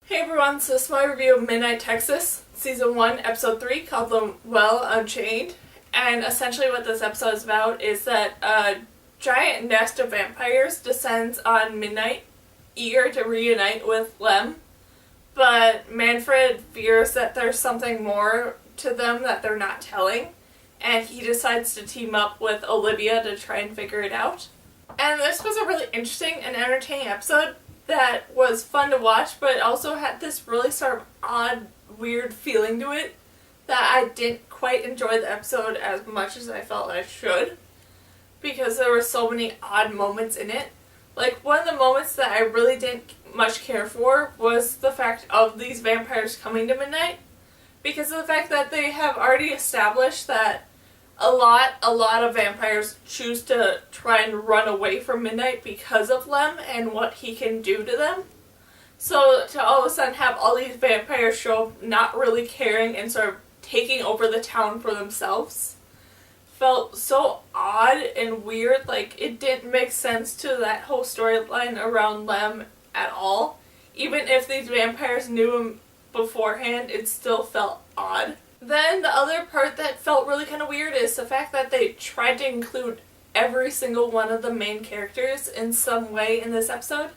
Hey everyone, so this is my review of Midnight Texas, Season 1, Episode 3, called Lemuel, Unchained. And essentially what this episode is about is that a giant nest of vampires descends on Midnight, eager to reunite with Lem. But Manfred fears that there's something more to them that they're not telling, and he decides to team up with Olivia to try and figure it out. And this was a really interesting and entertaining episode that was fun to watch, but it also had this really sort of odd, weird feeling to it that I didn't quite enjoy the episode as much as I felt I should, because there were so many odd moments in it. Like, one of the moments that I really didn't much care for was the fact of these vampires coming to Midnight, because of the fact that they have already established that a lot of vampires choose to try and run away from Midnight because of Lem and what he can do to them. So to all of a sudden have all these vampires show up not really caring and sort of taking over the town for themselves felt so odd and weird. Like, it didn't make sense to that whole storyline around Lem at all. Even if these vampires knew him beforehand, it still felt odd. Then the other part that felt really kind of weird is the fact that they tried to include every single one of the main characters in some way in this episode.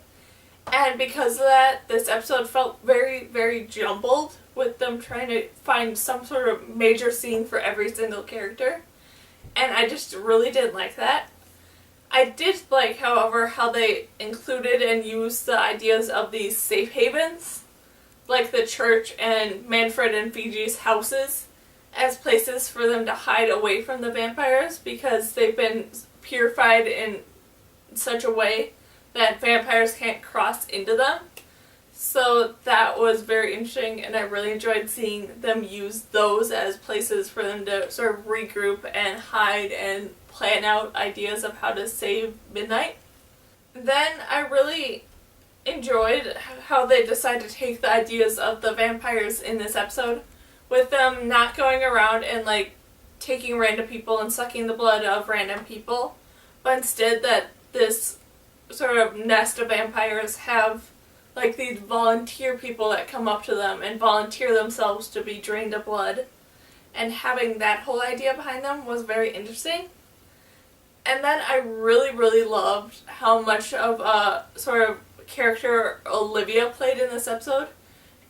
And because of that, this episode felt very, very jumbled, with them trying to find some sort of major scene for every single character. And I just really didn't like that. I did like, however, how they included and used the ideas of these safe havens, like the church and Manfred and Fiji's houses, as places for them to hide away from the vampires, because they've been purified in such a way that vampires can't cross into them. So that was very interesting, and I really enjoyed seeing them use those as places for them to sort of regroup and hide and plan out ideas of how to save Midnight. Then I really enjoyed how they decided to take the ideas of the vampires in this episode, with them not going around and like taking random people and sucking the blood of random people, but instead that this sort of nest of vampires have like these volunteer people that come up to them and volunteer themselves to be drained of blood, and having that whole idea behind them was very interesting. And then I really, really loved how much of a sort of character Olivia played in this episode,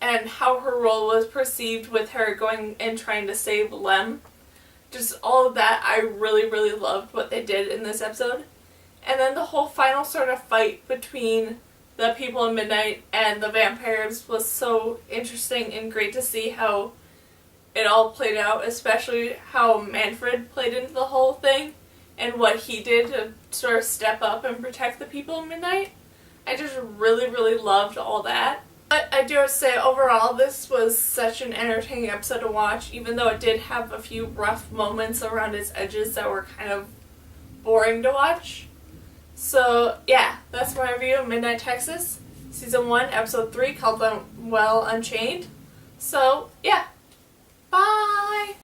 and how her role was perceived with her going and trying to save Lem. Just all of that, I really, really loved what they did in this episode. And then the whole final sort of fight between the people in Midnight and the vampires was so interesting and great to see how it all played out, especially how Manfred played into the whole thing and what he did to sort of step up and protect the people in Midnight. I just really, really loved all that. But I do have to say, overall, this was such an entertaining episode to watch, even though it did have a few rough moments around its edges that were kind of boring to watch. So, yeah, that's my review of Midnight Texas, Season 1, Episode 3, called Lemuel, Unchained. So, yeah. Bye!